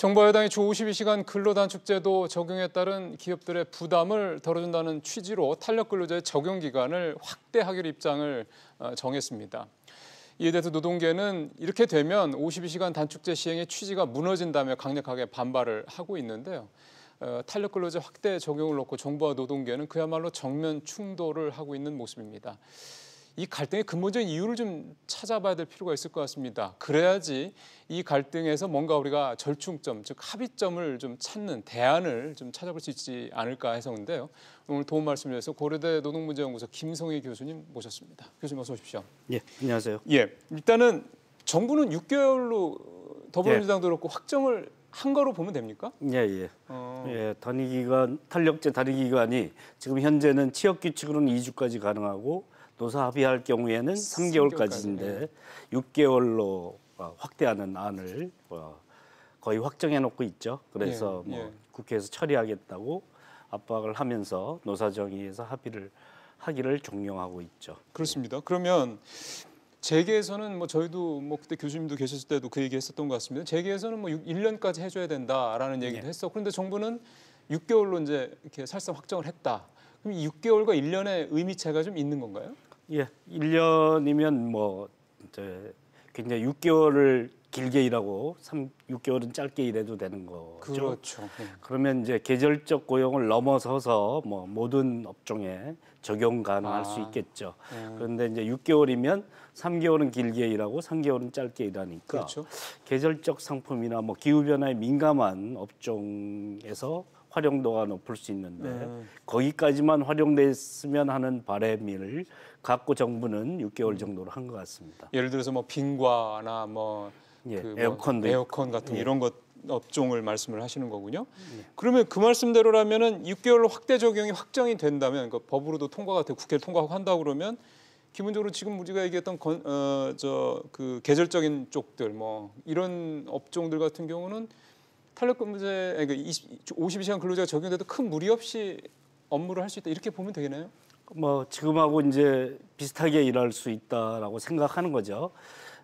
정부 여당이 주 52시간 근로단축제도 적용에 따른 기업들의 부담을 덜어준다는 취지로 탄력근로자의 적용 기간을 확대하기로 입장을 정했습니다. 이에 대해서 노동계는 이렇게 되면 52시간 단축제 시행의 취지가 무너진다며 강력하게 반발을 하고 있는데요. 탄력근로제 확대 적용을 놓고 정부와 노동계는 그야말로 정면 충돌을 하고 있는 모습입니다. 이 갈등의 근본적인 이유를 좀 찾아봐야 될 필요가 있을 것 같습니다. 그래야지 이 갈등에서 뭔가 우리가 절충점, 즉 합의점을 좀 찾는 대안을 좀 찾아볼 수 있지 않을까 해서인데요. 오늘 도움 말씀을 위해서 고려대 노동문제연구소 김성희 교수님 모셨습니다. 교수님 어서 오십시오. 예, 안녕하세요. 예, 일단은 정부는 6개월로 더불어민주당도 그렇고 확정을 한 거로 보면 됩니까? 예. 예, 단위기간 탄력제 단위기간이 지금 현재는 취업 규칙으로는 2주까지 가능하고 노사 합의할 경우에는 3개월까지인데 6개월로 확대하는 안을 거의 확정해 놓고 있죠. 그래서 국회에서 처리하겠다고 압박을 하면서 노사정의에서 합의를 하기를 종용하고 있죠. 그렇습니다. 그러면 재계에서는 저희도 그때 교수님도 계셨을 때도 그 얘기했었던 것 같습니다. 재계에서는 1년까지 해줘야 된다라는 얘기도 했어. 그런데 정부는 6개월로 이제 이렇게 살짝 확정을 했다. 그럼 6개월과 1년의 의미차가 좀 있는 건가요? 예, 1년이면 이제 굉장히 6개월을 길게 일하고 6개월은 짧게 일해도 되는 거죠. 그렇죠. 그러면 이제 계절적 고용을 넘어서서 모든 업종에 적용 가능할 수 있겠죠. 그런데 이제 6개월이면 3개월은 길게 일하고 3개월은 짧게 일하니까 그렇죠. 계절적 상품이나 기후 변화에 민감한 업종에서 활용도가 높을 수 있는데 거기까지만 활용됐으면 하는 바람을 갖고 정부는 6개월 정도로 한 것 같습니다. 예를 들어서 빙과나 에어컨 같은 이런 것 업종을 말씀을 하시는 거군요. 그러면 그 말씀대로라면은 6개월로 확대 적용이 확정이 된다면 법으로도 통과가 되고 국회를 통과하고 한다고 그러면 기본적으로 지금 우리가 얘기했던 그 계절적인 쪽들 이런 업종들 같은 경우는 탄력근무제 52시간 근로제가 적용돼도 큰 무리 없이 업무를 할 수 있다 이렇게 보면 되겠나요? 지금하고 이제 비슷하게 일할 수 있다라고 생각하는 거죠.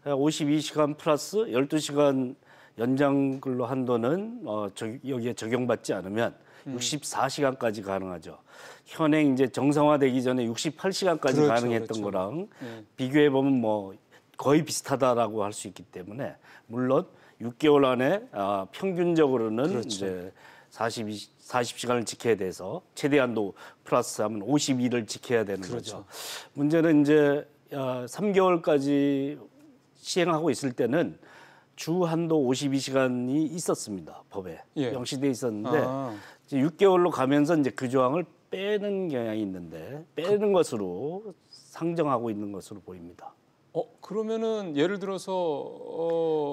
52시간 플러스 12시간 연장 근로 한도는 여기에 적용받지 않으면 64시간까지 가능하죠. 현행 이제 정상화되기 전에 68시간까지 가능했던 거랑 비교해 보면 거의 비슷하다라고 할 수 있기 때문에 물론 6개월 안에 평균적으로는 이제 40시간을 지켜야 돼서 최대한도 플러스하면 52를 지켜야 되는 거죠. 문제는 이제 3개월까지 시행하고 있을 때는 주 한도 52시간이 있었습니다. 법에 명시돼 있었는데 이제 6개월로 가면서 이제 그 조항을 빼는 경향이 있는데 빼는 것으로 상정하고 있는 것으로 보입니다. 그러면은 예를 들어서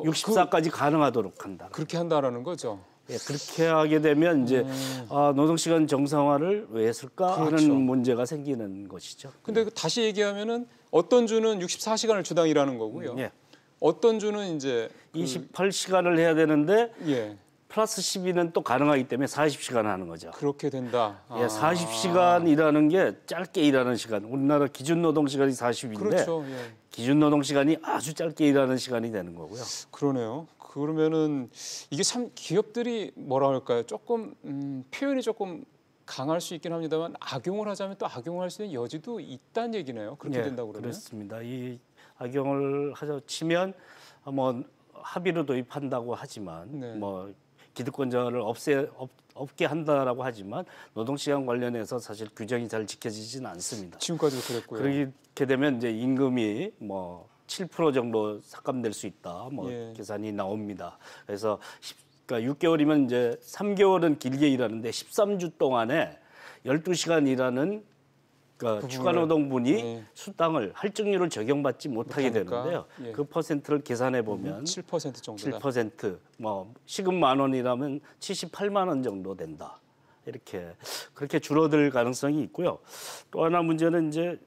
64까지 가능하도록 한다. 그렇게 한다라는 거죠. 예, 그렇게 하게 되면 이제 노동시간 정상화를 왜 했을까 하는 문제가 생기는 것이죠. 근데 다시 얘기하면은 어떤 주는 64시간을 주당 일하는 거고요. 어떤 주는 이제 28시간을 해야 되는데 플러스 12는 또 가능하기 때문에 40시간 하는 거죠. 그렇게 된다. 40시간 일하는 게 짧게 일하는 시간. 우리나라 기준 노동 시간이 40인데 그렇죠. 기준 노동 시간이 아주 짧게 일하는 시간이 되는 거고요. 그러네요. 그러면은 이게 참 기업들이 뭐라 할까요? 조금 표현이 조금 강할 수 있긴 합니다만 악용을 하자면 또 악용할 수 있는 여지도 있다는 얘기네요. 그렇게 된다고 그러면. 그렇습니다. 이 악용을 하자 치면 합의로 도입한다고 하지만 기득권자를 없게 한다라고 하지만 노동시간 관련해서 사실 규정이 잘 지켜지지는 않습니다. 지금까지도 그랬고요. 그렇게 되면 이제 임금이 7% 정도 삭감될 수 있다. 계산이 나옵니다. 그래서 그러니까 6개월이면 이제 3개월은 길게 일하는데 13주 동안에 12시간 일하는 추가 노동분이 수당을 할증률을 적용받지 못하게 되는데요. 그 퍼센트를 계산해 보면 7% 정도다. 7% 시급 10,000원이라면 78만 원 정도 된다. 그렇게 줄어들 가능성이 있고요. 또 하나 문제는 이제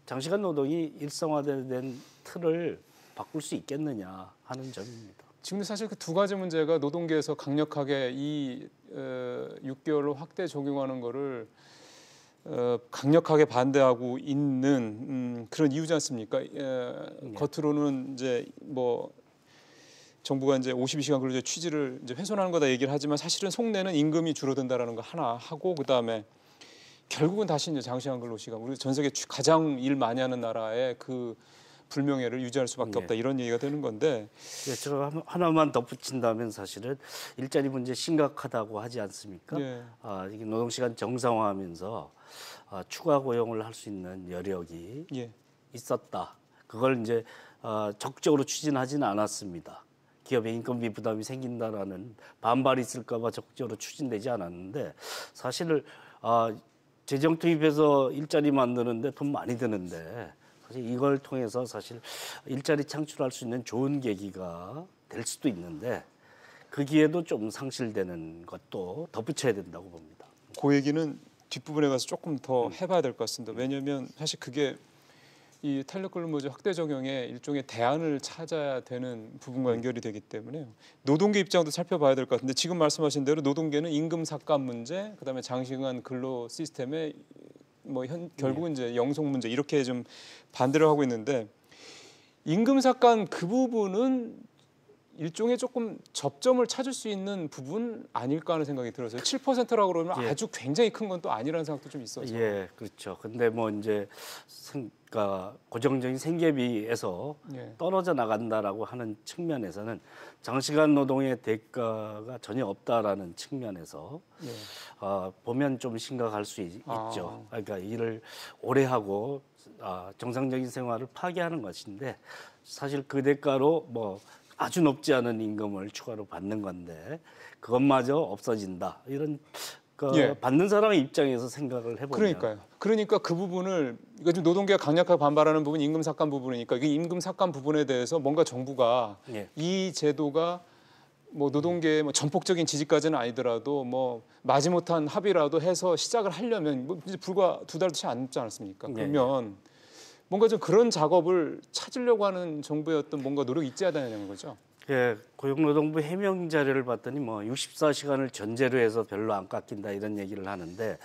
장시간 노동이 일상화된 틀을 바꿀 수 있겠느냐 하는 점입니다. 지금 사실 그 두 가지 문제가 노동계에서 강력하게 이 6개월로 확대 적용하는 거를 강력하게 반대하고 있는 그런 이유지 않습니까? 겉으로는 이제 정부가 이제 52시간 근로제 취지를 이제 훼손하는 거다 얘기를 하지만 사실은 속내는 임금이 줄어든다라는 거 하나 하고 그다음에 결국은 다시 이제 장시간 근로시간 우리 전 세계 가장 일 많이 하는 나라의 그 불명예를 유지할 수밖에 없다 이런 얘기가 되는 건데 제가 하나만 덧붙인다면 사실은 일자리 문제 심각하다고 하지 않습니까? 이게 노동시간 정상화하면서 추가 고용을 할 수 있는 여력이 있었다. 그걸 이제 적극적으로 추진하지는 않았습니다. 기업의 인건비 부담이 생긴다라는 반발이 있을까 봐 적극적으로 추진되지 않았는데 사실 재정 투입해서 일자리 만드는데 돈 많이 드는데 사실 이걸 통해서 사실 일자리 창출할 수 있는 좋은 계기가 될 수도 있는데 그 기회도 좀 상실되는 것도 덧붙여야 된다고 봅니다. 그 얘기는 뒷부분에 가서 조금 더 해봐야 될 것 같습니다. 왜냐하면 사실 그게 이 탄력근로제 확대 적용에 일종의 대안을 찾아야 되는 부분과 연결이 되기 때문에 노동계 입장도 살펴봐야 될 것 같은데 지금 말씀하신 대로 노동계는 임금 삭감 문제, 그다음에 장시간 근로 시스템의 결국은 이제 영속 문제 이렇게 좀 반대를 하고 있는데 임금 삭감 그 부분은 일종의 조금 접점을 찾을 수 있는 부분 아닐까 하는 생각이 들어서요. 7%라고 그러면 아주 굉장히 큰 건 또 아니라는 생각도 좀 있어서. 그렇죠. 근데 뭐 이제 그러니까 고정적인 생계비에서 떨어져 나간다라고 하는 측면에서는 장시간 노동의 대가가 전혀 없다라는 측면에서 보면 좀 심각할 수 있죠. 그러니까 일을 오래 하고 정상적인 생활을 파괴하는 것인데 사실 그 대가로 뭐 아주 높지 않은 임금을 추가로 받는 건데 그것마저 없어진다. 이런 받는 사람의 입장에서 생각을 해보면 그러니까 그 부분을 이거 좀 노동계가 강력하게 반발하는 부분이 임금 삭감 부분이니까 이 임금 삭감 부분에 대해서 뭔가 정부가 이 제도가 뭐 노동계의 뭐 전폭적인 지지까지는 아니더라도 뭐 마지못한 합의라도 해서 시작을 하려면 뭐 이제 불과 2달도 채 안 남지 않았습니까? 그러면 뭔가 좀 그런 작업을 찾으려고 하는 정부의 어떤 뭔가 노력이 있지 않냐는 거죠. 고용노동부 해명 자료를 봤더니 뭐 64시간을 전제로 해서 별로 안 깎인다 이런 얘기를 하는데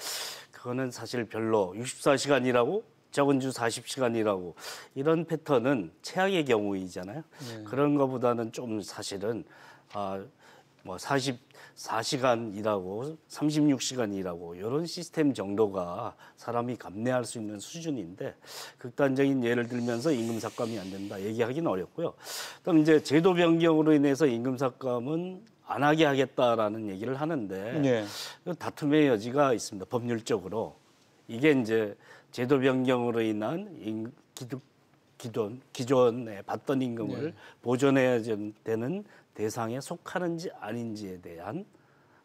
그거는 사실 별로 64시간이라고 적은 주 40시간이라고 이런 패턴은 최악의 경우이잖아요. 그런 거보다는 좀 사실은 뭐 44시간 일하고 36시간 일하고 이런 시스템 정도가 사람이 감내할 수 있는 수준인데 극단적인 예를 들면서 임금 삭감이 안 된다 얘기하기는 어렵고요. 그럼 이제 제도 변경으로 인해서 임금 삭감은 안 하게 하겠다라는 얘기를 하는데 다툼의 여지가 있습니다. 법률적으로 이게 이제 제도 변경으로 인한 기존에 받던 임금을 보존해야 되는 대상에 속하는지 아닌지에 대한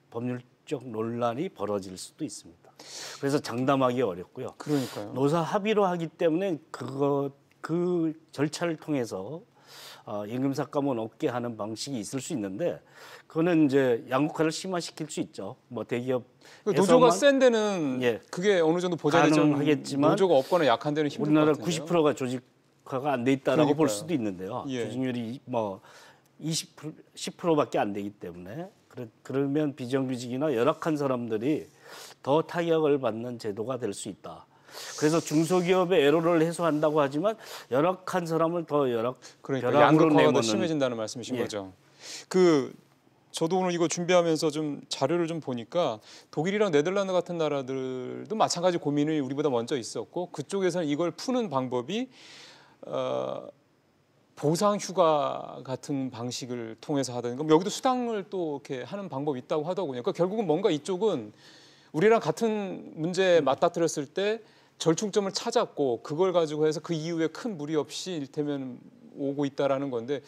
법률적 논란이 벌어질 수도 있습니다. 그래서 장담하기 어렵고요. 그러니까요. 노사 합의로 하기 때문에 그 절차를 통해서 임금 삭감은 없게 하는 방식이 있을 수 있는데 그거는 이제 양극화를 심화시킬 수 있죠. 뭐 대기업 노조가 센 데는 그게 어느 정도 보장되지 가능하겠지만 노조가 없거나 약한 데는 힘들 것 같은데요. 우리나라 90%가 조직화가 안 돼 있다라고 볼 수도 있는데요. 조직률이 뭐 10%밖에 안 되기 때문에 그러면 비정규직이나 열악한 사람들이 더 타격을 받는 제도가 될 수 있다. 그래서 중소기업의 애로를 해소한다고 하지만 열악한 사람을 더 양극화가 더 심해진다는 말씀이신 거죠. 저도 오늘 이거 준비하면서 좀 자료를 좀 보니까 독일이랑 네덜란드 같은 나라들도 마찬가지 고민이 우리보다 먼저 있었고 그쪽에서는 이걸 푸는 방법이 보상 휴가 같은 방식을 통해서 하든가 여기도 수당을 또 이렇게 하는 방법이 있다고 하더군요. 그러니까 결국은 뭔가 이쪽은 우리랑 같은 문제 맞닥뜨렸을 때 절충점을 찾았고 그걸 가지고 해서 그 이후에 큰 무리 없이 이를테면 오고 있다라는 건데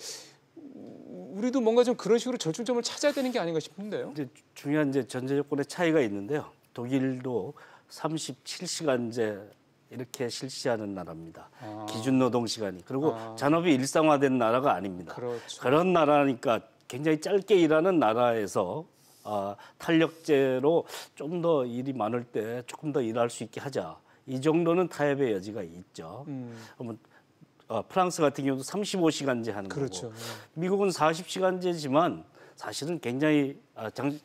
우리도 뭔가 좀 그런 식으로 절충점을 찾아야 되는 게 아닌가 싶은데요. 이제 중요한 전제 조건의 차이가 있는데요. 독일도 37시간제 이렇게 실시하는 나라입니다. 기준 노동 시간이. 그리고 잔업이 일상화된 나라가 아닙니다. 그런 나라니까 굉장히 짧게 일하는 나라에서 탄력제로 좀 더 일이 많을 때 조금 더 일할 수 있게 하자. 이 정도는 타협의 여지가 있죠. 프랑스 같은 경우도 35시간제 하는 거고. 미국은 40시간제지만 사실은 굉장히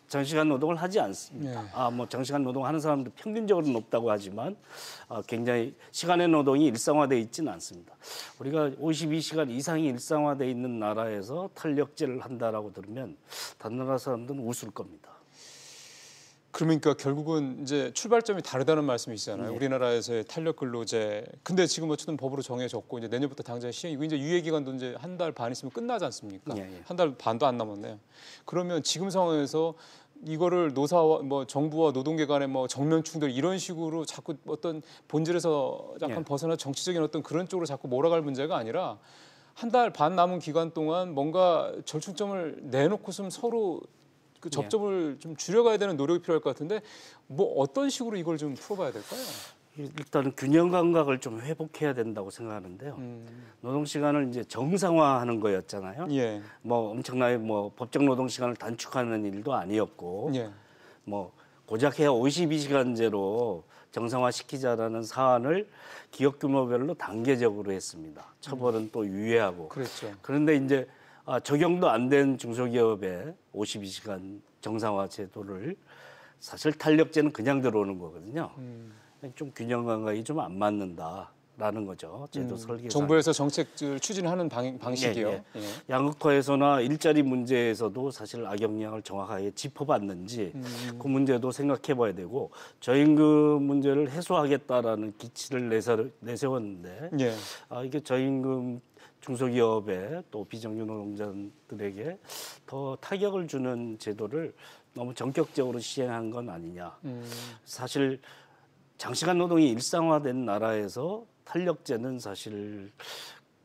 장시간 노동을 하지 않습니다. 뭐 장시간 노동하는 사람도 평균적으로 높다고 하지만 굉장히 시간의 노동이 일상화되어 있지는 않습니다. 우리가 52시간 이상이 일상화되어 있는 나라에서 탄력제를 한다라고 들으면 다른 나라 사람들은 웃을 겁니다. 그러니까 결국은 이제 출발점이 다르다는 말씀이시잖아요. 네. 우리나라에서의 탄력 근로제. 근데 지금 어쨌든 법으로 정해졌고 이제 내년부터 당장 시행이고 이제 유예 기간도 이제 한 달 반 있으면 끝나지 않습니까? 한 달 반도 안 남았네요. 그러면 지금 상황에서 이거를 노사와 뭐 정부와 노동계 간의 뭐 정면 충돌 이런 식으로 자꾸 어떤 본질에서 약간 벗어나 정치적인 어떤 그런 쪽으로 자꾸 몰아갈 문제가 아니라 한 달 반 남은 기간 동안 뭔가 절충점을 내놓고서 서로 그 접점을 좀 줄여가야 되는 노력이 필요할 것 같은데 뭐 어떤 식으로 이걸 좀 풀어봐야 될까요? 일단 균형 감각을 좀 회복해야 된다고 생각하는데요. 노동 시간을 이제 정상화하는 거였잖아요. 뭐 엄청나게 뭐 법정 노동 시간을 단축하는 일도 아니었고, 뭐 고작 해야 52시간제로 정상화시키자라는 사안을 기업 규모별로 단계적으로 했습니다. 처벌은 또 유예하고. 그랬죠. 그런데 이제 적용도 안 된 중소기업에 52시간 정상화 제도를 사실 탄력제는 그냥 들어오는 거거든요. 좀 균형 감각이 좀 안 맞는다라는 거죠. 제도 설계상. 정부에서 정책을 추진하는 방식이요. 양극화에서나 일자리 문제에서도 사실 악영향을 정확하게 짚어봤는지 그 문제도 생각해봐야 되고 저임금 문제를 해소하겠다라는 기치를 내세웠는데 이게 저임금 중소기업에 또 비정규 노동자들에게 더 타격을 주는 제도를 너무 전격적으로 시행한 건 아니냐. 사실 장시간 노동이 일상화된 나라에서 탄력제는 사실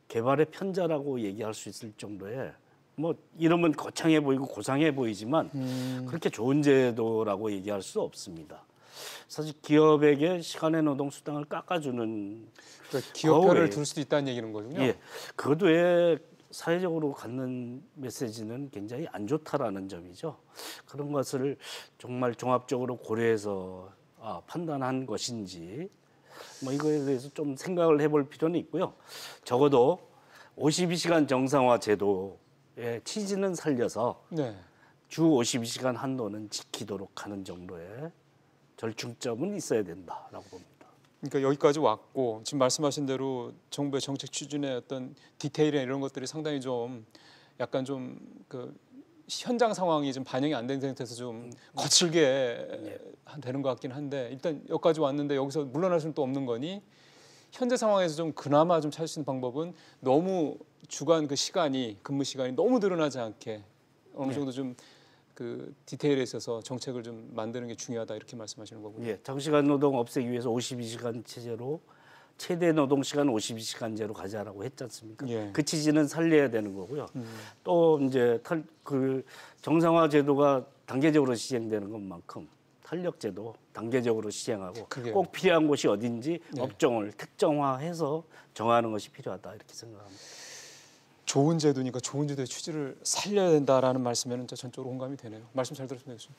개발의 편자라고 얘기할 수 있을 정도의 뭐 이러면 거창해 보이고 고상해 보이지만 그렇게 좋은 제도라고 얘기할 수 없습니다. 사실 기업에게 시간의 노동 수당을 깎아주는 그러니까 기업 편을 들 수도 있다는 얘기는 거군요. 그것 외에 사회적으로 갖는 메시지는 굉장히 안 좋다라는 점이죠. 그런 것을 정말 종합적으로 고려해서 판단한 것인지 뭐 이거에 대해서 좀 생각을 해볼 필요는 있고요. 적어도 52시간 정상화 제도의 취지는 살려서 주 52시간 한도는 지키도록 하는 정도의 절충점은 있어야 된다라고 봅니다. 그러니까 여기까지 왔고 지금 말씀하신 대로 정부의 정책 추진의 어떤 디테일이나 이런 것들이 상당히 좀 약간 좀 그 현장 상황이 좀 반영이 안 된 상태에서 좀 거칠게 되는 것 같긴 한데 일단 여기까지 왔는데 여기서 물러날 수는 또 없는 거니 현재 상황에서 좀 그나마 좀 찾을 수 있는 방법은 너무 주간 그 시간이 근무 시간이 너무 늘어나지 않게 어느 정도 좀 그 디테일에 있어서 정책을 좀 만드는 게 중요하다 이렇게 말씀하시는 거군요. 장시간 노동 없애기 위해서 52시간 체제로 최대 노동 시간 52시간제로 가자라고 했지 않습니까? 그 취지는 살려야 되는 거고요. 또 이제 그 정상화 제도가 단계적으로 시행되는 것만큼 탄력제도 단계적으로 시행하고 꼭 필요한 곳이 어딘지 업종을 특정화해서 정하는 것이 필요하다 이렇게 생각합니다. 좋은 제도니까 좋은 제도의 취지를 살려야 된다라는 말씀에는 전적으로 공감이 되네요. 말씀 잘 들었습니다, 교수님.